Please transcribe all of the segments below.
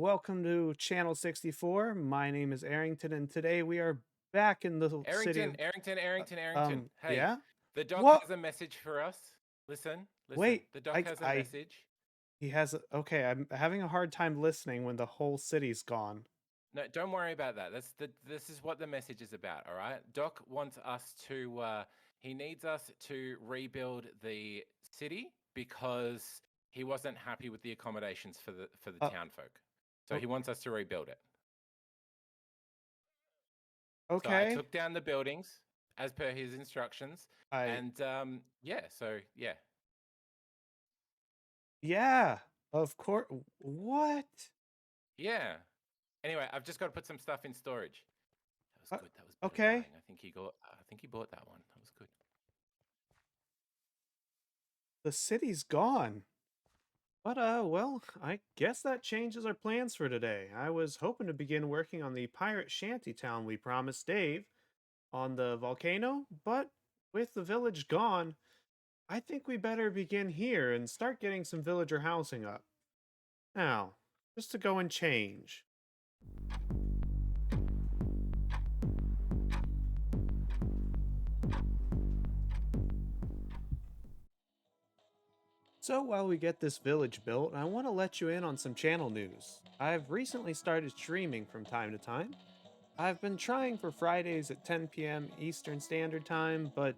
welcome to Channel 64. My name is Aerington, and today we are back in the city Aerington, of. Aerington, Aerington, Aerington. Hey, Yeah? the doc What? has a message for us. Listen. Wait, The doc has a message. he has. Okay, I'm having a hard time listening when the whole city's gone. No, don't worry about that. This is what the message is about, all right? Doc wants us to he needs us to rebuild the city because he wasn't happy with the accommodations for the Uh, town folk. So o- he wants us to rebuild it. So I okay. took down the buildings as per his instructions I, and yeah. yeah, of course. What? Yeah. Anyway, I've just got to put some stuff in storage. That was Uh, good. That was better okay. buying. I think he bought that one. That was good. The city's gone. But, well, I guess that changes our plans for today. I was hoping to begin working on the pirate shanty town we promised Dave on the volcano, but with the village gone, I think we better begin here and start getting some villager housing up. Now, just to go and change. So while we get this village built, I want to let you in on some channel news. I've recently started streaming from time to time. I've been trying for Fridays at 10 p.m. Eastern Standard Time, but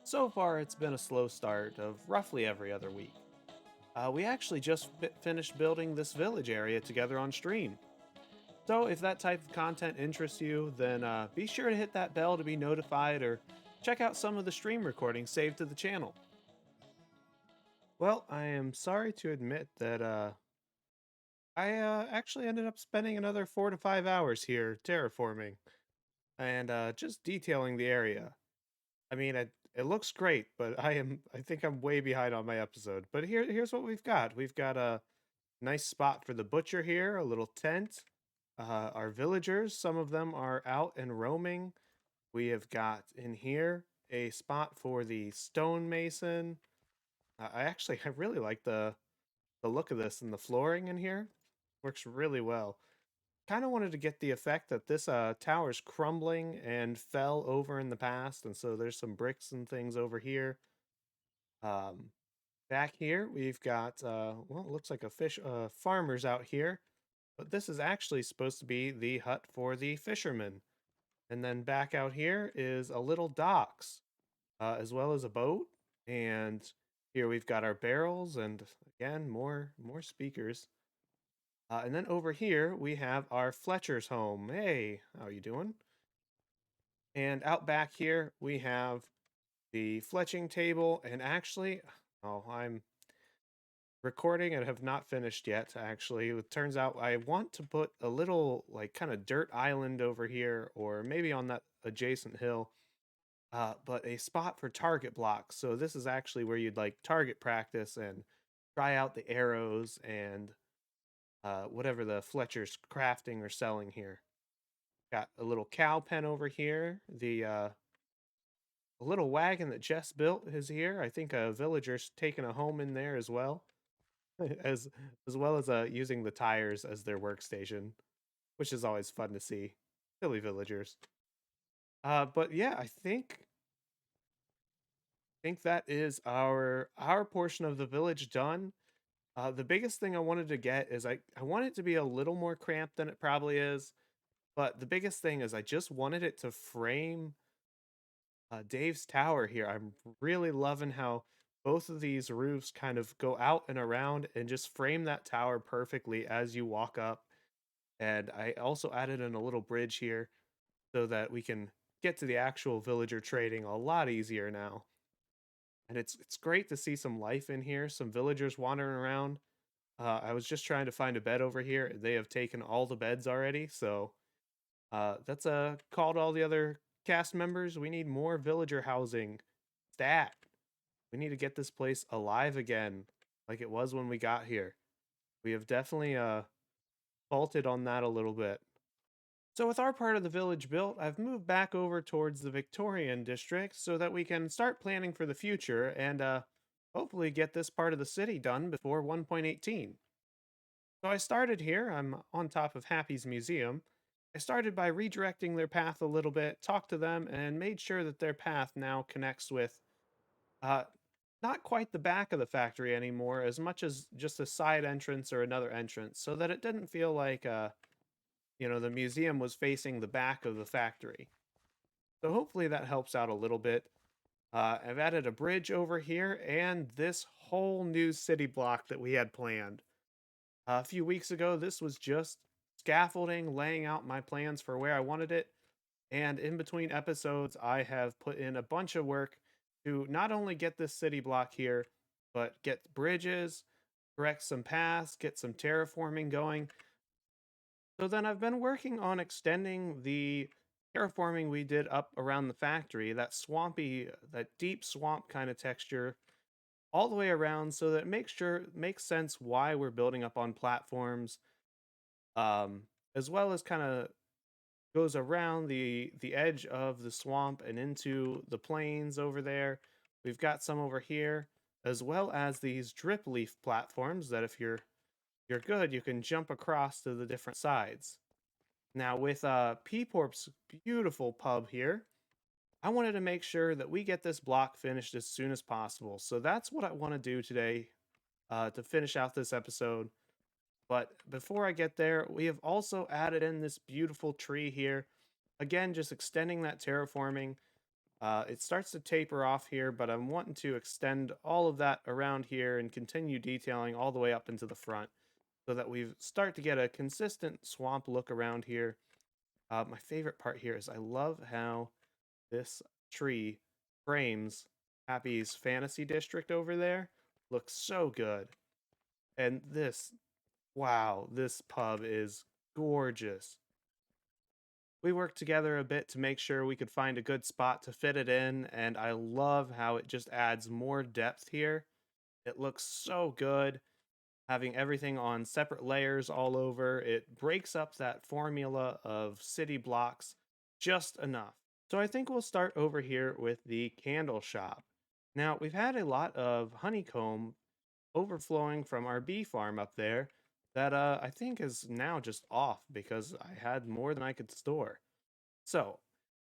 so far it's been a slow start of roughly every other week. We actually just finished building this village area together on stream. So if that type of content interests you, then be sure to hit that bell to be notified or check out some of the stream recordings saved to the channel. Well, I am sorry to admit that I actually ended up spending another 4 to 5 hours here terraforming and just detailing the area. I mean, it looks great, but I think I'm way behind on my episode. But here's what we've got. We've got a nice spot for the butcher here, a little tent. Our villagers, some of them are out and roaming. We have got in here a spot for the stonemason. I really like the look of this and the flooring in here. Works really well. Kind of wanted to get the effect that this tower's crumbling and fell over in the past, and so there's some bricks and things over here. Um, Back here we've got well, it looks like a fish farmers out here, but this is actually supposed to be the hut for the fishermen. And then back out here is a little docks, as well as a boat. And here we've got our barrels, and again more speakers. And then over here we have our Fletcher's home. Hey, how you doing? And out back here we have the fletching table. And actually, oh, I'm recording and have not finished yet. Actually, it turns out I want to put a little like kind of dirt island over here, or maybe on that adjacent hill. But a spot for target blocks. So this is actually where you'd like target practice and try out the arrows and whatever the Fletcher's crafting or selling here. Got a little cow pen over here. The a little wagon that Jess built is here. I think a villager's taking a home in there as well, as as well as using the tires as their workstation, which is always fun to see. Silly villagers. But yeah, I think that is our portion of the village done. The biggest thing I wanted to get is I want it to be a little more cramped than it probably is, but the biggest thing is I just wanted it to frame Dave's tower here. I'm really loving how both of these roofs kind of go out and around and just frame that tower perfectly as you walk up. And I also added in a little bridge here so that we can get to the actual villager trading a lot easier now. And it's great to see some life in here, some villagers wandering around. I was just trying to find a bed over here. They have taken all the beds already, so that's a call to all the other cast members. We need more villager housing. Stat. We need to get this place alive again, like it was when we got here. We have definitely faulted on that a little bit. So with our part of the village built, I've moved back over towards the Victorian District so that we can start planning for the future and hopefully get this part of the city done before 1.18. So I started here. I'm on top of Happy's museum. I started by redirecting their path a little bit, talked to them, and made sure that their path now connects with uh, not quite the back of the factory anymore, as much as just a side entrance or another entrance, so that it didn't feel like the museum was facing the back of the factory. So hopefully that helps out a little bit. I've added a bridge over here and this whole new city block that we had planned. A few weeks ago, this was just scaffolding, laying out my plans for where I wanted it. And in between episodes, I have put in a bunch of work to not only get this city block here, but get bridges, correct some paths, get some terraforming going. So then I've been working on extending the terraforming we did up around the factory, that swampy, that deep swamp kind of texture, all the way around so that it makes sense why we're building up on platforms, um, as well as kind of goes around the edge of the swamp and into the plains over there. We've got some over here, as well as these drip leaf platforms that if you're good, you can jump across to the different sides. Now with Peeporp's beautiful pub here, I wanted to make sure that we get this block finished as soon as possible. So that's what I want to do today to finish out this episode. But before I get there, we have also added in this beautiful tree here. Again, just extending that terraforming. It starts to taper off here, but I'm wanting to extend all of that around here and continue detailing all the way up into the front so that we start to get a consistent swamp look around here. My favorite part here is I love how this tree frames Happy's fantasy district over there. Looks so good. And this, wow, this pub is gorgeous. We worked together a bit to make sure we could find a good spot to fit it in, and I love how it just adds more depth here. It looks so good, having everything on separate layers all over. It breaks up that formula of city blocks just enough. So I think we'll start over here with the candle shop. Now, we've had a lot of honeycomb overflowing from our bee farm up there that I think is now just off because I had more than I could store. So,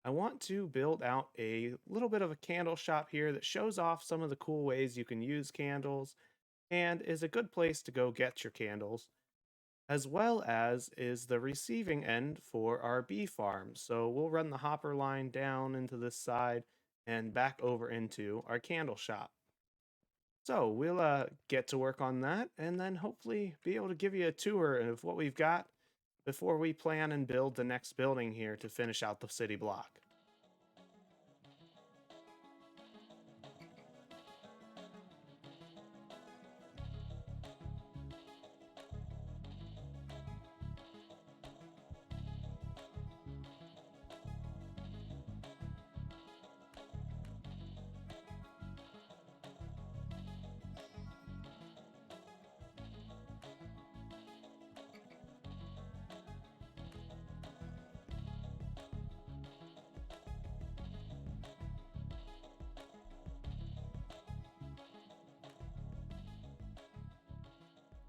I want to build out a little bit of a candle shop here that shows off some of the cool ways you can use candles and is a good place to go get your candles, as well as is the receiving end for our bee farm. So we'll run the hopper line down into this side and back over into our candle shop. So we'll get to work on that and then hopefully be able to give you a tour of what we've got before we plan and build the next building here to finish out the city block.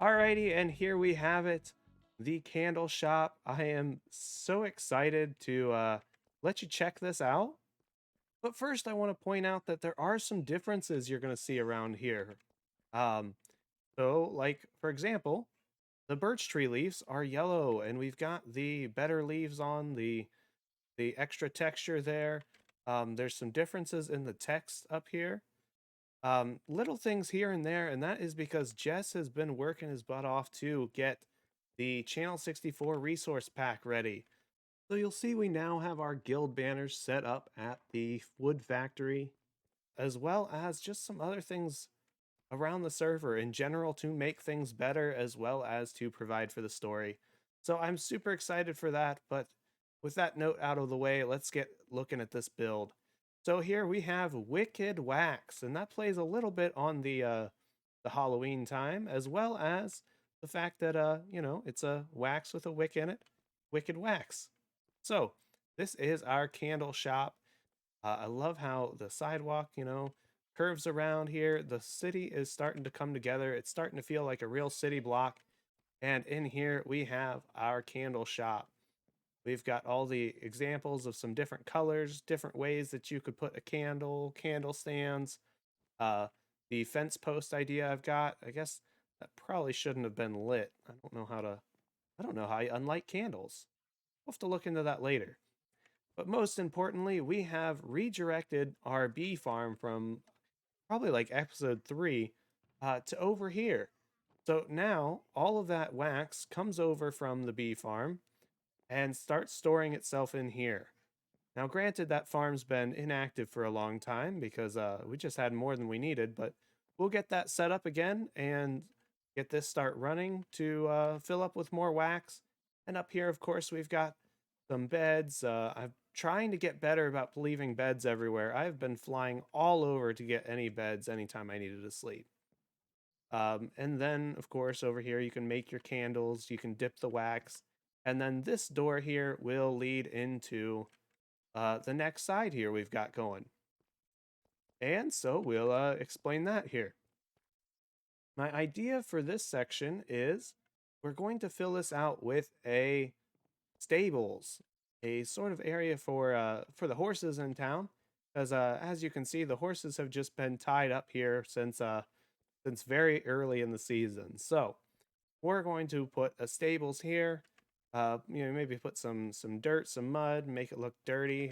Alrighty, and here we have it, the candle shop. I am so excited to let you check this out. But first, I want to point out that there are some differences you're going to see around here. Um, like for example, the birch tree leaves are yellow, and we've got the better leaves on the extra texture there. There's some differences in the text up here. Little things here and there, and that is because Jess has been working his butt off to get the Channel 64 resource pack ready. So you'll see we now have our guild banners set up at the wood factory, as well as just some other things around the server in general to make things better, as well as to provide for the story. So I'm super excited for that, but with that note out of the way, let's get looking at this build. So here we have Wicked Wax, and that plays a little bit on the Halloween time, as well as the fact that it's a wax with a wick in it, Wicked Wax. So this is our candle shop. I love how the sidewalk, curves around here. The city is starting to come together. It's starting to feel like a real city block. And in here, we have our candle shop. We've got all the examples of some different colors, different ways that you could put a candle, candle stands. Uh, the fence post idea I've got, I guess that probably shouldn't have been lit. I don't know how you unlight candles. We'll have to look into that later. But most importantly, we have redirected our bee farm from probably like episode 3 to over here. So now all of that wax comes over from the bee farm and starts storing itself in here. Now, granted, that farm's been inactive for a long time because we just had more than we needed, but we'll get that set up again and get this start running to fill up with more wax. And up here, of course, we've got some beds. I'm trying to get better about leaving beds everywhere. I've been flying all over to get any beds anytime I needed to sleep. And then, of course, over here, you can make your candles, you can dip the wax. And then this door here will lead into the next side here we've got going. And so we'll explain that here. My idea for this section is we're going to fill this out with a stables, a sort of area for the horses in town. Because as you can see, the horses have just been tied up here since very early in the season. So we're going to put a stables here. Maybe put some dirt, some mud, make it look dirty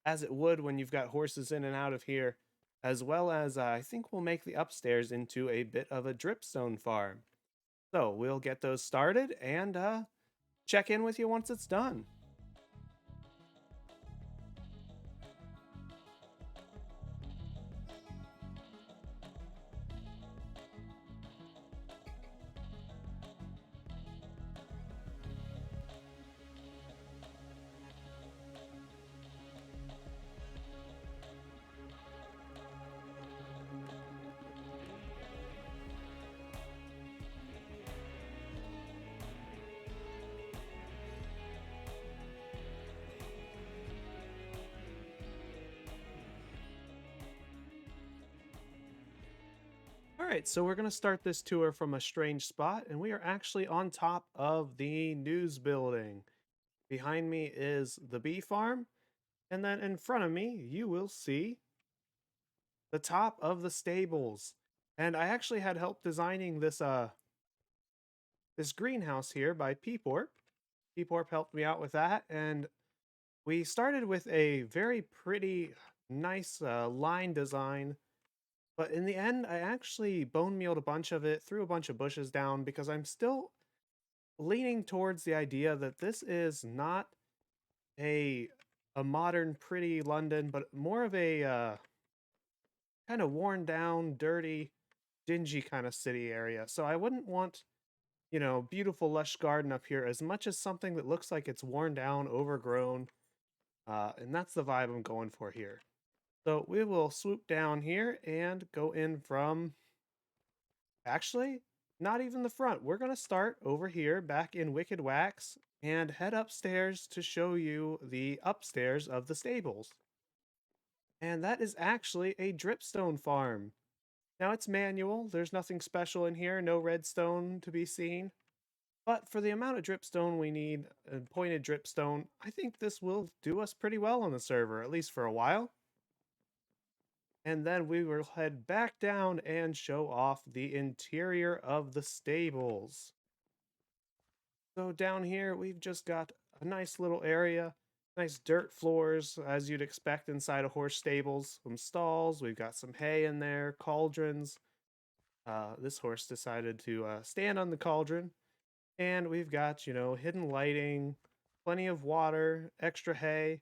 as it would when you've got horses in and out of here, as well as I think we'll make the upstairs into a bit of a dripstone farm. So we'll get those started and check in with you once it's done. All right, so we're going to start this tour from a strange spot, and we are actually on top of the news building. Behind me is the bee farm, and then in front of me, you will see the top of the stables. And I actually had help designing this greenhouse here by Peeporp. Peeporp helped me out with that, and we started with a very pretty, nice line design. But in the end, I actually bone mealed a bunch of it, threw a bunch of bushes down because I'm still leaning towards the idea that this is not a a modern, pretty London, but more of a kind of worn down, dirty, dingy kind of city area. So I wouldn't want, beautiful lush garden up here as much as something that looks like it's worn down, overgrown, and that's the vibe I'm going for here. So we will swoop down here and go in from, actually, not even the front. We're going to start over here back in Wicked Wax and head upstairs to show you the upstairs of the stables. And that is actually a dripstone farm. Now it's manual, there's nothing special in here, no redstone to be seen. But for the amount of dripstone we need, pointed dripstone, I think this will do us pretty well on the server, at least for a while. And then we will head back down and show off the interior of the stables. So down here, we've just got a nice little area, nice dirt floors, as you'd expect inside a horse stables, some stalls, we've got some hay in there, cauldrons. This horse decided to stand on the cauldron. And we've got, hidden lighting, plenty of water, extra hay.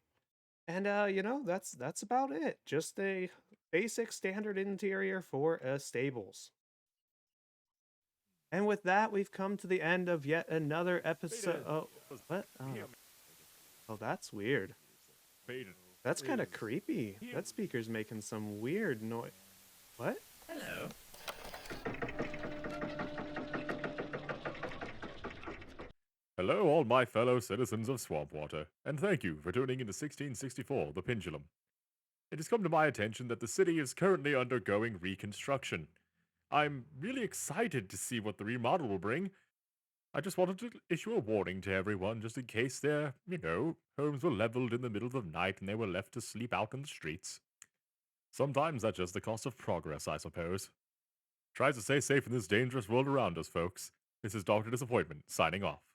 And that's about it. Just a basic standard interior for stables. And with that, we've come to the end of yet another episode. Oh, what? Oh, that's weird. That's kind of creepy. That speaker's making some weird noise. What? Hello. Hello, all my fellow citizens of Swampwater, and thank you for tuning into 1664, The Pendulum. It has come to my attention that the city is currently undergoing reconstruction. I'm really excited to see what the remodel will bring, I just wanted to issue a warning to everyone just in case their, homes were leveled in the middle of the night and they were left to sleep out in the streets. Sometimes that's just the cost of progress, I suppose. Try to stay safe in this dangerous world around us, folks. This is Dr. Disappointment, signing off.